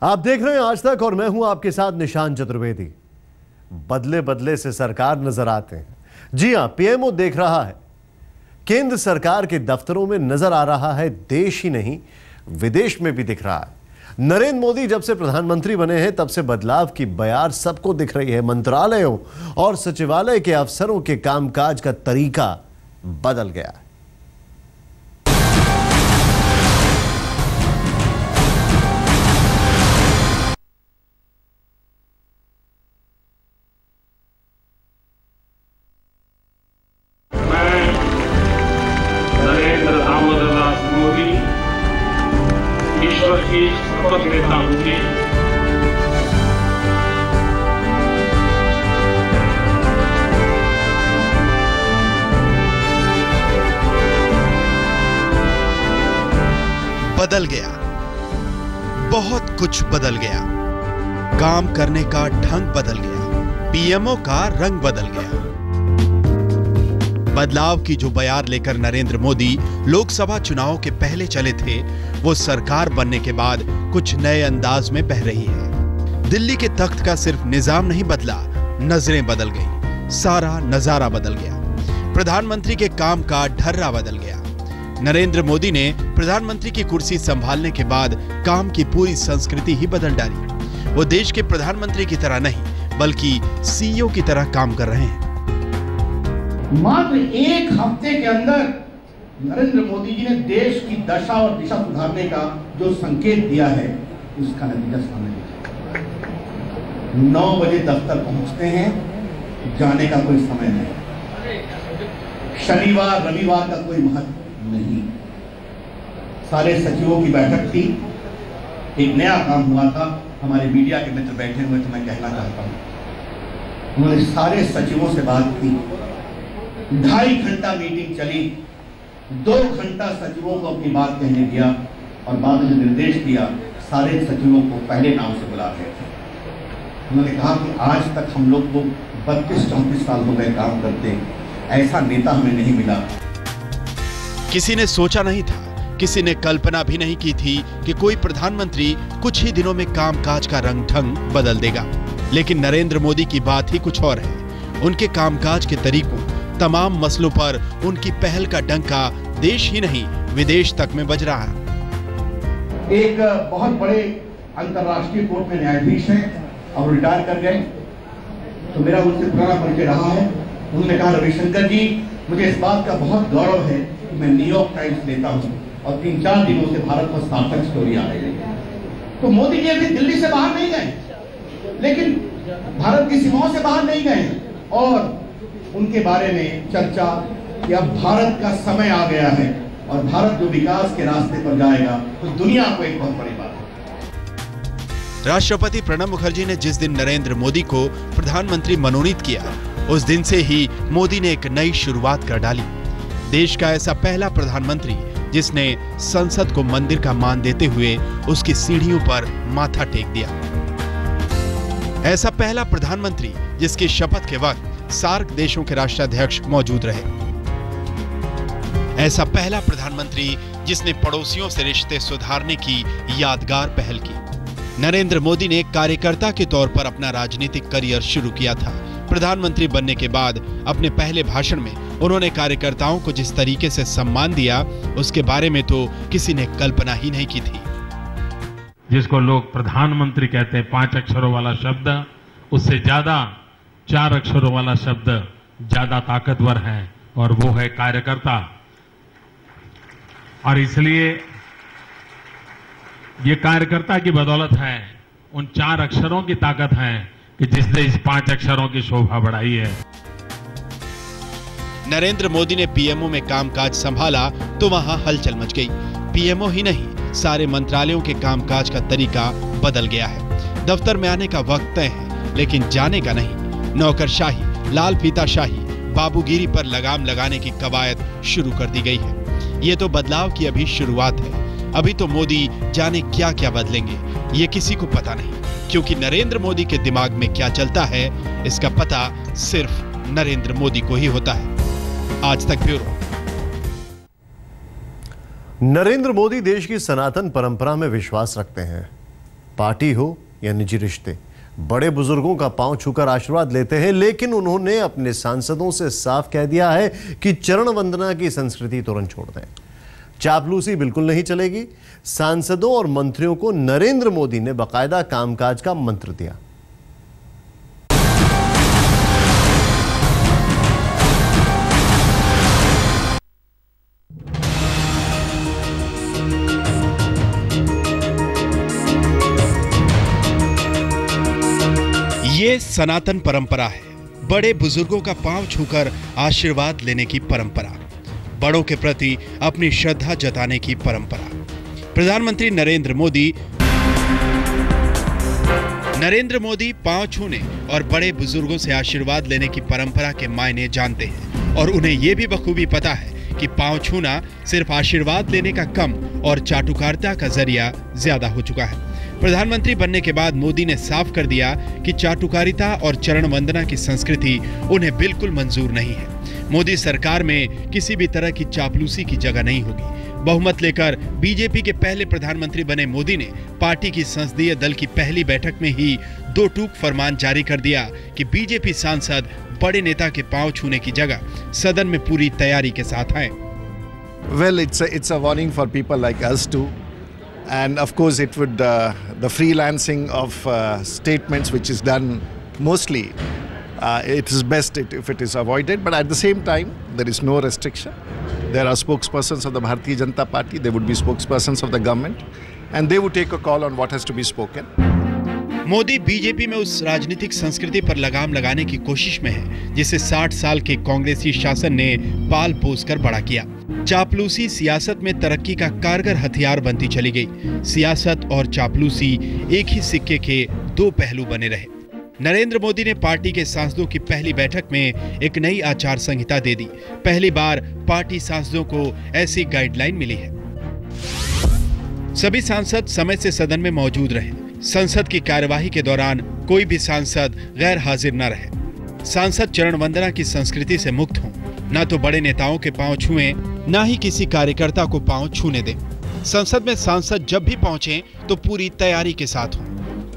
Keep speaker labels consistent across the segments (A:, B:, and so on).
A: आप देख रहे हैं आज तक और मैं हूं आपके साथ निशान चतुर्वेदी। बदले बदले से सरकार नजर आते हैं। जी हां, पीएमओ देख रहा है, केंद्र सरकार के दफ्तरों में नजर आ रहा है, देश ही नहीं विदेश में भी दिख रहा है। नरेंद्र मोदी जब से प्रधानमंत्री बने हैं तब से बदलाव की बयार सबको दिख रही है। मंत्रालयों और सचिवालय के अफसरों के कामकाज का तरीका बदल गया है।
B: ईश्वर की शपथ लेता हूं कि
C: बदल गया, बहुत कुछ बदल गया। काम करने का ढंग बदल गया, पीएमओ का रंग बदल गया। बदलाव की जो बयार लेकर नरेंद्र मोदी लोकसभा चुनाव के पहले चले थे, वो सरकार बनने के बाद कुछ नए अंदाज में बह रही है। दिल्ली के तख्त का सिर्फ निजाम नहीं बदला, नजरें बदल गईं, सारा नजारा बदल गया। प्रधानमंत्री के काम का ढर्रा बदल गया। नरेंद्र मोदी ने प्रधानमंत्री की कुर्सी संभालने के बाद काम की पूरी संस्कृति ही बदल डाली। वो देश के प्रधानमंत्री की तरह नहीं, बल्कि सीईओ की तरह काम कर रहे हैं।
D: मात्र एक हफ्ते के अंदर नरेंद्र मोदी जी ने देश की दशा और दिशा सुधारने का जो संकेत दिया है, उसका नतीजा सामने दिखा। 9 बजे दफ्तर पहुंचते हैं, जाने का कोई समय नहीं। शनिवार रविवार का कोई महत्व नहीं। सारे सचिवों की बैठक थी। एक नया काम हुआ था। हमारे मीडिया के मित्र बैठे हुए तो मैं कहना चाहता हूं, उन्होंने सारे सचिवों से बात की। 2.5 घंटा मीटिंग चली। 2 घंटा सचिवों को अपनी बात कहने दिया और बाद में जो निर्देश दिया, सारे सचिवों को पहले नाम से बुला रहे थे। उन्होंने कहा कि आज तक हम लोग को 32-34 साल हो गए काम करते, ऐसा नेता हमें नहीं मिला।
C: किसी ने सोचा नहीं था, किसी ने कल्पना भी नहीं की थी कि कोई प्रधानमंत्री कुछ ही दिनों में कामकाज का रंग ढंग बदल देगा। लेकिन नरेंद्र मोदी की बात ही कुछ और है। उनके कामकाज के तरीकों, तमाम मसलों पर उनकी पहल का डंका देश ही नहीं विदेश तक में बज रहा है।
D: एक बहुत बड़े अंतर्राष्ट्रीय कोर्ट में न्यायाधीश हैं और रिटायर कर गए, तो मेरा उनसे पुराना परिचय रहा है। उन्होंने कहा, रविशंकर जी, मुझे इस बात का बहुत गौरव है कि मैं न्यूयॉर्क टाइम्स लेता हूँ और 3-4 दिनों से भारत में सार्थक स्टोरी आ रही है। तो मोदी जी अभी दिल्ली से बाहर नहीं गए, लेकिन भारत की सीमाओं से बाहर नहीं गए और उनके बारे में चर्चा कि अब भारत का समय आ गया है और भारत जो विकास के रास्ते पर जाएगा तो दुनिया को एक बहुत बड़ी बात है।
C: राष्ट्रपति प्रणब मुखर्जी ने जिस दिन नरेंद्र मोदी को प्रधानमंत्री मनोनीत किया, उस दिन से ही मोदी ने एक नई शुरुआत कर डाली। देश का ऐसा पहला प्रधानमंत्री जिसने संसद को मंदिर का मान देते हुए उसकी सीढ़ियों पर माथा टेक दिया। ऐसा पहला प्रधानमंत्री जिसकी शपथ के वक्त सार्क देशों के राष्ट्राध्यक्ष मौजूद रहे। ऐसा पहला प्रधानमंत्री जिसने पड़ोसियों से रिश्ते सुधारने की यादगार पहल की। नरेंद्र मोदी ने कार्यकर्ता के तौर पर अपना राजनीतिक करियर शुरू किया था। प्रधानमंत्री बनने के बाद अपने पहले भाषण में उन्होंने कार्यकर्ताओं को जिस तरीके से सम्मान दिया, उसके बारे में तो किसी ने कल्पना ही नहीं की थी।
B: जिसको लोग प्रधानमंत्री कहते हैं, 5 अक्षरों वाला शब्द, उससे ज्यादा 4 अक्षरों वाला शब्द ज्यादा ताकतवर है और वो है कार्यकर्ता। और इसलिए ये कार्यकर्ता की बदौलत है, उन 4 अक्षरों की ताकत है कि जिसने इस 5 अक्षरों की शोभा बढ़ाई है।
C: नरेंद्र मोदी ने पीएमओ में कामकाज संभाला तो वहां हलचल मच गई। पीएमओ ही नहीं, सारे मंत्रालयों के कामकाज का तरीका बदल गया है। दफ्तर में आने का वक्त तय है, लेकिन जाने का नहीं। नौकरशाही, लाल फीताशाही, बाबूगिरी पर लगाम लगाने की कवायद शुरू कर दी गई है। ये तो बदलाव की अभी शुरुआत है। अभी तो मोदी जाने क्या क्या बदलेंगे, ये किसी to पता नहीं, क्योंकि नरेंद्र मोदी के दिमाग में क्या चलता है, इसका पता सिर्फ नरेंद्र मोदी को ही होता है। आज तक ब्यूरो।
A: नरेंद्र मोदी देश की सनातन परंपरा में विश्वास रखते हैं। पार्टी हो या निजी रिश्ते, बड़े बुजुर्गों का पांव छूकर आशीर्वाद लेते हैं। लेकिन उन्होंने अपने सांसदों से साफ कह दिया है कि चरण वंदना की संस्कृति तुरंत छोड़ दें। चापलूसी बिल्कुल नहीं चलेगी। सांसदों और मंत्रियों को नरेंद्र मोदी ने बाकायदा कामकाज का मंत्र दिया।
C: ये सनातन परंपरा है, बड़े बुजुर्गों का पांव छूकर आशीर्वाद लेने की परंपरा, बड़ों के प्रति अपनी श्रद्धा जताने की परंपरा। प्रधानमंत्री नरेंद्र मोदी पांव छूने और बड़े बुजुर्गों से आशीर्वाद लेने की परंपरा के मायने जानते हैं और उन्हें यह भी बखूबी पता है कि पांव छूना सिर्फ आशीर्वाद लेने का कम और चाटुकारिता का जरिया ज्यादा हो चुका है। प्रधानमंत्री बनने के बाद मोदी ने साफ कर दिया कि चाटुकारिता और चरण वंदना की संस्कृति उन्हें बिल्कुल मंजूर नहीं है। मोदी सरकार में किसी भी तरह की चापलूसी की जगह नहीं होगी। बहुमत लेकर बीजेपी के पहले प्रधानमंत्री बने मोदी ने पार्टी की संसदीय दल की पहली बैठक में ही 2 टूक फरमान जारी कर दिया कि बीजेपी सांसद बड़े नेता के पांव छूने की जगह सदन में पूरी तैयारी के साथ आए।
E: Well, it's a warning for people like us too. And of course it would the freelancing of statements which is done mostly it is best if it is avoided, but at the same time there is no restriction. There are spokespersons of the Bharatiya Janata Party, there would be spokespersons of the government, and they would take a call on what has to be spoken.
C: Modi BJP में उस राजनीतिक संस्कृति पर लगाम लगाने की कोशिश में है जिसे 60 साल के कांग्रेसी शासन ने पाल पोस कर बड़ा किया। चापलूसी सियासत में तरक्की का कारगर हथियार बनती चली गई। सियासत और चापलूसी एक ही सिक्के के 2 पहलू बने रहे। नरेंद्र मोदी ने पार्टी के सांसदों की पहली बैठक में एक नई आचार संहिता दे दी। पहली बार पार्टी सांसदों को ऐसी गाइडलाइन मिली है। सभी सांसद समय से सदन में मौजूद रहे। संसद की कार्यवाही के दौरान कोई भी सांसद गैर हाजिर न रहे। सांसद चरण वंदना की संस्कृति से मुक्त हों, न तो बड़े नेताओं के पांव छुएं, न ही किसी कार्यकर्ता को पांव छूने दें। संसद में सांसद जब भी पहुंचे तो पूरी तैयारी के साथ हों।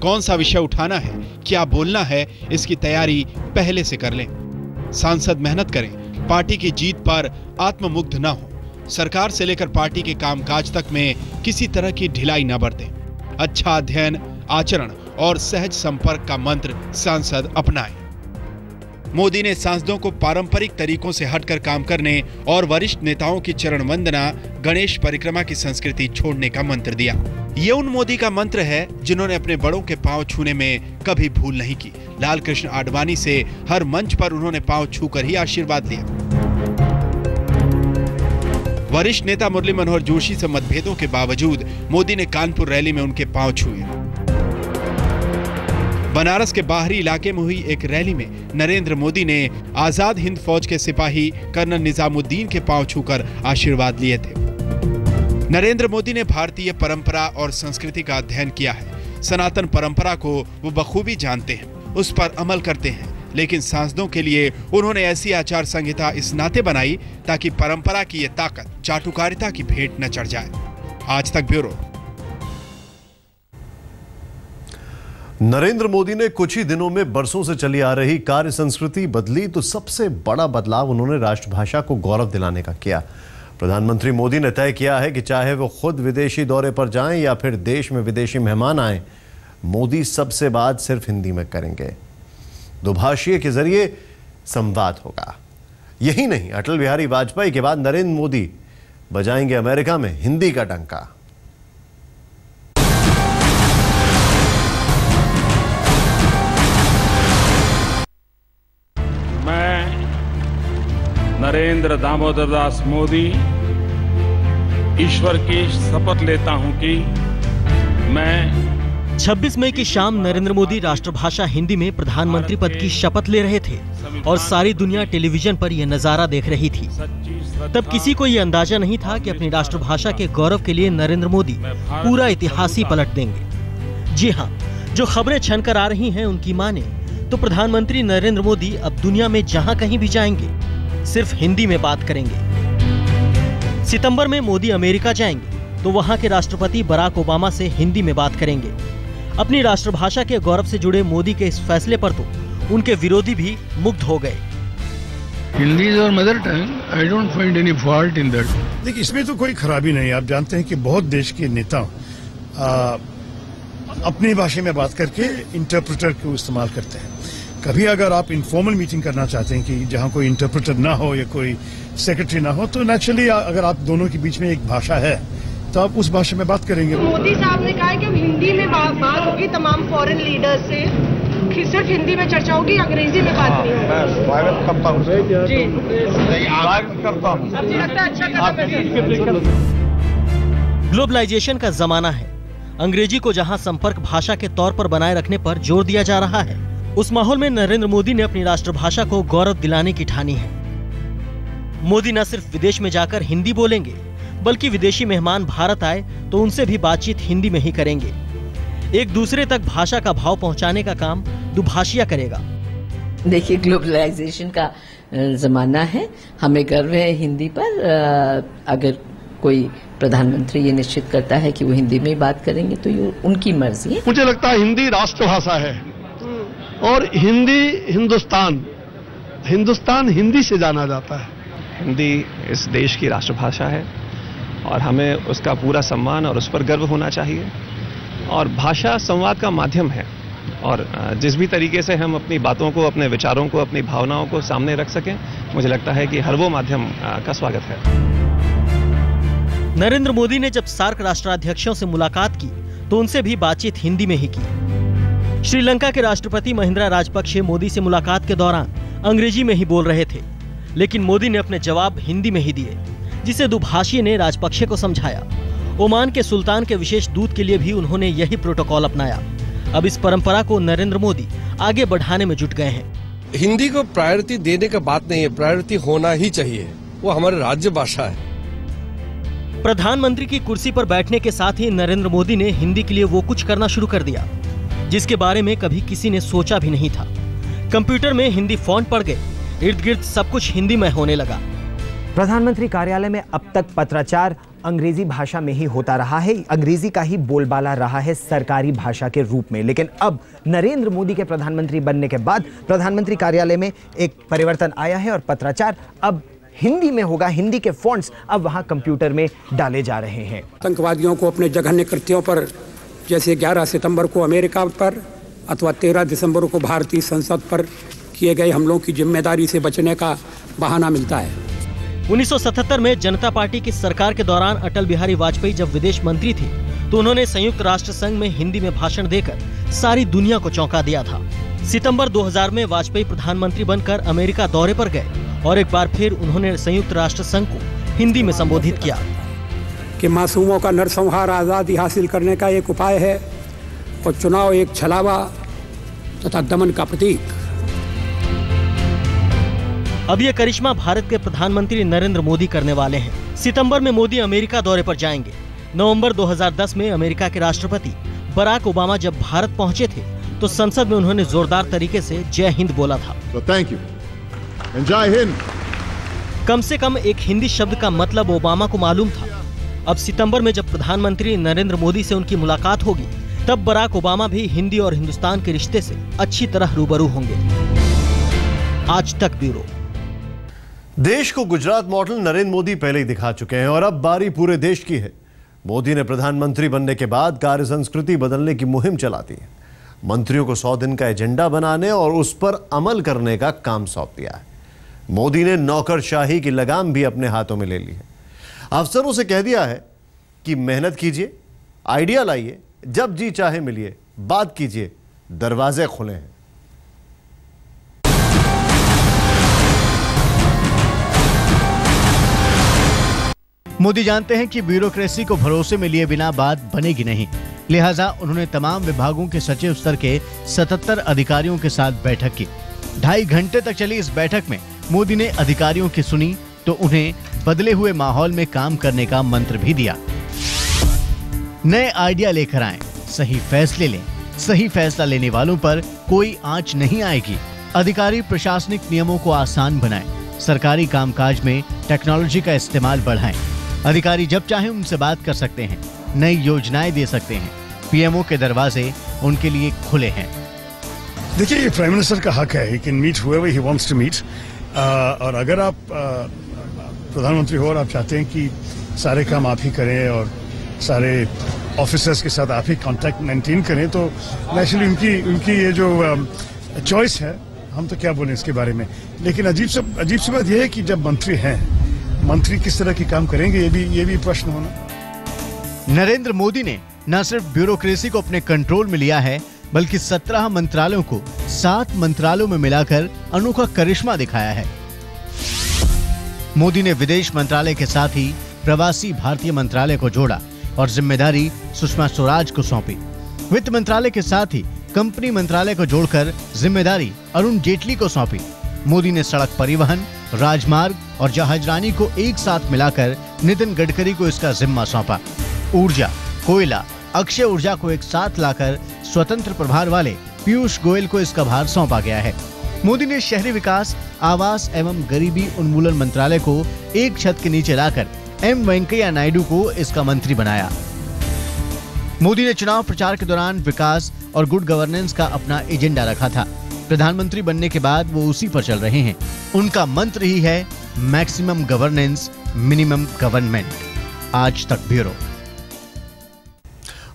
C: कौन सा विषय उठाना है, क्या बोलना है, इसकी तैयारी पहले से कर लें। सांसद मेहनत करें, पार्टी की जीत पर आत्ममुग्ध न हो। सरकार से लेकर पार्टी के कामकाज तक में किसी तरह की ढिलाई न बरतें। अच्छा अध्ययन, आचरण और सहज संपर्क का मंत्र सांसद अपनाएं। मोदी ने सांसदों को पारंपरिक तरीकों से हटकर काम करने और वरिष्ठ नेताओं की चरण वंदना, गणेश परिक्रमा की संस्कृति छोड़ने का मंत्र दिया। ये उन मोदी का मंत्र है जिन्होंने अपने बड़ों के पांव छूने में कभी भूल नहीं की। लाल कृष्ण आडवाणी से हर मंच पर उन्होंने पांव छूकर ही आशीर्वाद लिया। वरिष्ठ नेता मुरली मनोहर जोशी से मतभेदों के बावजूद मोदी ने कानपुर रैली में उनके पांव छुए। बनारस के बाहरी इलाके में हुई एक रैली में नरेंद्र मोदी ने आजाद हिंद फौज के सिपाही कर्नल निजामुद्दीन के पांव छूकर आशीर्वाद लिए थे। नरेंद्र मोदी ने भारतीय परंपरा और संस्कृति का अध्ययन किया है। सनातन परंपरा को वो बखूबी जानते हैं, उस पर अमल करते हैं। लेकिन सांसदों के लिए उन्होंने ऐसी आचार संहिता इस नाते बनाई ताकि परंपरा की ये ताकत चाटुकारिता की भेंट न चढ़ जाए। आज तक ब्यूरो।
A: नरेंद्र मोदी ने कुछ ही दिनों में बरसों से चली आ रही कार्य संस्कृति बदली तो सबसे बड़ा बदलाव उन्होंने राष्ट्रभाषा को गौरव दिलाने का किया। प्रधानमंत्री मोदी ने तय किया है कि चाहे वो खुद विदेशी दौरे पर जाएं या फिर देश में विदेशी मेहमान आए, मोदी सबसे बात सिर्फ हिंदी में करेंगे। दुभाषीय के जरिए संवाद होगा। यही नहीं, अटल बिहारी वाजपेयी के बाद नरेंद्र मोदी बजाएंगे अमेरिका में हिंदी का डंका।
B: मैं नरेंद्र दामोदर दास मोदी ईश्वर की शपथ लेता हूं कि मैं
F: 26 मई की शाम नरेंद्र मोदी राष्ट्रभाषा हिंदी में प्रधानमंत्री पद की शपथ ले रहे थे और सारी दुनिया टेलीविजन पर यह नजारा देख रही थी। तब किसी को यह अंदाजा नहीं था कि अपनी राष्ट्रभाषा के गौरव के लिए नरेंद्र मोदी पूरा इतिहास ही पलट देंगे। जी हाँ, जो खबरें छनकर आ रही हैं उनकी माने तो प्रधानमंत्री नरेंद्र मोदी अब दुनिया में जहां कहीं भी जाएंगे सिर्फ हिंदी में बात करेंगे। सितंबर में मोदी अमेरिका जाएंगे तो वहां के राष्ट्रपति बराक ओबामा से हिंदी में बात करेंगे। अपनी राष्ट्रभाषा के गौरव से जुड़े मोदी के इस फैसले पर तो उनके विरोधी भी मुग्ध हो गए।
G: Hindi is our mother tongue, I don't find any fault in that.
H: देखिए, इसमें तो कोई खराबी नहीं है। आप जानते हैं कि बहुत देश के नेता अपनी भाषा में बात करके इंटरप्रेटर को इस्तेमाल करते हैं। कभी अगर आप इनफॉर्मल मीटिंग करना चाहते हैं कि जहां कोई इंटरप्रेटर ना हो या कोई सेक्रेटरी ना हो, तो नेचुरली अगर आप दोनों के बीच में एक भाषा है तो आप उस भाषा में बात करेंगे।
I: मोदी साहब ने कहा है कि अब हिंदी में बात होगी तमाम फॉरेन लीडर्स से, सिर्फ हिंदी में चर्चा होगी, अंग्रेजी में बात नहीं होगी।
J: मैं स्वागत करता हूँ जी, स्वागत करता हूँ।
F: ग्लोबलाइजेशन का जमाना है। अंग्रेजी को जहां संपर्क भाषा के तौर पर बनाए रखने पर जोर दिया जा रहा है, उस माहौल में नरेंद्र मोदी ने अपनी राष्ट्रभाषा को गौरव दिलाने की ठानी है। मोदी न सिर्फ विदेश में जाकर हिंदी बोलेंगे, बल्कि विदेशी मेहमान भारत आए तो उनसे भी बातचीत हिंदी में ही करेंगे। एक दूसरे तक भाषा का भाव पहुंचाने का काम दुभाषिया करेगा।
K: देखिए, ग्लोबलाइजेशन का जमाना है, हमें गर्व है हिंदी पर। अगर कोई प्रधानमंत्री ये निश्चित करता है कि वो हिंदी में बात करेंगे तो ये उनकी मर्जी है।
G: मुझे लगता है हिंदी राष्ट्रभाषा है और हिंदी हिंदुस्तान हिंदी से जाना जाता है।
L: हिंदी इस देश की राष्ट्रभाषा है और हमें उसका पूरा सम्मान और उस पर गर्व होना चाहिए। और भाषा संवाद का माध्यम है और जिस भी तरीके से हम अपनी बातों को, अपने विचारों को, अपनी भावनाओं को सामने रख सकें, मुझे लगता है कि हर वो माध्यम का स्वागत है।
F: नरेंद्र मोदी ने जब सार्क राष्ट्राध्यक्षों से मुलाकात की तो उनसे भी बातचीत हिंदी में ही की। श्रीलंका के राष्ट्रपति महिंद्रा राजपक्षे मोदी से मुलाकात के दौरान अंग्रेजी में ही बोल रहे थे, लेकिन मोदी ने अपने जवाब हिंदी में ही दिए, जिसे दुभाषी ने राजपक्षे को समझाया। ओमान के सुल्तान के विशेष दूत के लिए भी उन्होंने यही प्रोटोकॉल अपनाया। अब इस परंपरा को नरेंद्र मोदी आगे बढ़ाने में जुट गए हैं।
M: हिंदी को प्रायोरिटी देने का बात नहीं है, प्रायोरिटी होना ही चाहिए, वो हमारी राज्य भाषा है।
F: प्रधानमंत्री की कुर्सी पर बैठने के साथ ही नरेंद्र मोदी ने हिंदी के लिए वो कुछ करना शुरू कर दिया जिसके बारे में कभी किसी ने सोचा भी नहीं था। कंप्यूटर में हिंदी फॉन्ट पड़ गए, इर्द गिर्द सब कुछ हिंदी में होने लगा।
N: प्रधानमंत्री कार्यालय में अब तक पत्राचार अंग्रेजी भाषा में ही होता रहा है, अंग्रेजी का ही बोलबाला रहा है सरकारी भाषा के रूप में। लेकिन अब नरेंद्र मोदी के प्रधानमंत्री बनने के बाद प्रधानमंत्री कार्यालय में एक परिवर्तन आया है और पत्राचार अब हिंदी में होगा। हिंदी के फॉन्ट्स अब वहां कंप्यूटर में डाले जा रहे हैं।
O: आतंकवादियों को अपने जघन्य कृत्यों पर, जैसे 11 सितंबर को अमेरिका पर अथवा 13 दिसंबर को भारतीय संसद पर किए गए हमलों की जिम्मेदारी से बचने का बहाना मिलता है।
F: 1977 में जनता पार्टी की सरकार के दौरान अटल बिहारी वाजपेयी जब विदेश मंत्री थे तो उन्होंने संयुक्त राष्ट्र संघ में हिंदी में भाषण देकर सारी दुनिया को चौंका दिया था। सितंबर 2000 में वाजपेयी प्रधानमंत्री बनकर अमेरिका दौरे पर गए और एक बार फिर उन्होंने संयुक्त राष्ट्र संघ को हिंदी में संबोधित किया
O: कि मासूमों का नरसंहार आजादी हासिल करने का एक उपाय है और चुनाव एक छलावा तथा दमन का प्रतीक।
F: अब ये करिश्मा भारत के प्रधानमंत्री नरेंद्र मोदी करने वाले हैं। सितंबर में मोदी अमेरिका दौरे पर जाएंगे। नवंबर 2010 में अमेरिका के राष्ट्रपति बराक ओबामा जब भारत पहुंचे थे तो संसद में उन्होंने जोरदार तरीके से जय हिंद बोला था।
P: थैंक यू एंड जय हिंद।
F: कम से कम एक हिंदी शब्द का मतलब ओबामा को मालूम था। अब सितंबर में जब प्रधानमंत्री नरेंद्र मोदी से उनकी मुलाकात होगी तब बराक ओबामा भी हिंदी और हिंदुस्तान के रिश्ते से अच्छी तरह रूबरू होंगे। आज तक ब्यूरो।
A: देश को गुजरात मॉडल नरेंद्र मोदी पहले ही दिखा चुके हैं और अब बारी पूरे देश की है। मोदी ने प्रधानमंत्री बनने के बाद कार्य संस्कृति बदलने की मुहिम चला दी है। मंत्रियों को 100 दिन का एजेंडा बनाने और उस पर अमल करने का काम सौंप दिया है। मोदी ने नौकरशाही की लगाम भी अपने हाथों में ले ली है। अफसरों से कह दिया है कि मेहनत कीजिए, आइडिया लाइए, जब जी चाहे मिलिए, बात कीजिए, दरवाजे खुले हैं।
Q: मोदी जानते हैं कि ब्यूरोक्रेसी को भरोसे में लिए बिना बात बनेगी नहीं, लिहाजा उन्होंने तमाम विभागों के सचिव स्तर के 77 अधिकारियों के साथ बैठक की। 2.5 घंटे तक चली इस बैठक में मोदी ने अधिकारियों की सुनी तो उन्हें बदले हुए माहौल में काम करने का मंत्र भी दिया। नए आइडिया लेकर आएं, सही फैसले लें, सही फैसला लेने वालों पर कोई आंच नहीं आएगी। अधिकारी प्रशासनिक नियमों को आसान बनाएं, सरकारी कामकाज में टेक्नोलॉजी का इस्तेमाल बढ़ाएं। अधिकारी जब चाहें उनसे बात कर सकते हैं, नई योजनाएं दे सकते हैं। पीएमओ के दरवाजे उनके लिए खुले हैं।
H: देखिए, ये प्राइम मिनिस्टर का हक है, he can meet however he wants to meet. और अगर आप प्रधानमंत्री हो और आप चाहते हैं कि सारे काम आप ही करें और सारे ऑफिसर्स के साथ आप ही कांटेक्ट मेंटेन करें, तो नेचुरली उनकी ये जो चॉइस है, हम तो क्या बोलें इसके बारे में। लेकिन अजीब सी बात यह है कि जब मंत्री हैं, मंत्री किस तरह के काम करेंगे, ये भी प्रश्न होना।
Q: नरेंद्र मोदी ने न सिर्फ ब्यूरोक्रेसी को अपने कंट्रोल में लिया है, बल्कि 17 मंत्रालयों को 7 मंत्रालयों में मिलाकर अनोखा करिश्मा दिखाया है। मोदी ने विदेश मंत्रालय के साथ ही प्रवासी भारतीय मंत्रालय को जोड़ा और जिम्मेदारी सुषमा स्वराज को सौंपी। वित्त मंत्रालय के साथ ही कंपनी मंत्रालय को जोड़कर जिम्मेदारी अरुण जेटली को सौंपी। मोदी ने सड़क परिवहन, राजमार्ग और जहाजरानी को एक साथ मिलाकर नितिन गडकरी को इसका जिम्मा सौंपा। ऊर्जा, कोयला, अक्षय ऊर्जा को एक साथ लाकर स्वतंत्र प्रभार वाले पीयूष गोयल को इसका भार सौंपा गया है। मोदी ने शहरी विकास, आवास एवं गरीबी उन्मूलन मंत्रालय को एक छत के नीचे लाकर एम वेंकैया नायडू को इसका मंत्री बनाया। मोदी ने चुनाव प्रचार के दौरान विकास और गुड गवर्नेंस का अपना एजेंडा रखा था। प्रधानमंत्री बनने के बाद वो उसी पर चल रहे हैं। उनका मंत्र ही है मैक्सिमम गवर्नेंस, मिनिमम गवर्नमेंट। आज तक ब्यूरो।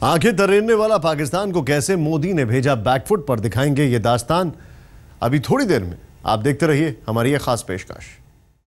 A: आंखें तरेरने वाला पाकिस्तान को कैसे मोदी ने भेजा बैकफुट पर, दिखाएंगे ये दास्तान अभी थोड़ी देर में। आप देखते रहिए हमारी ये खास पेशकश।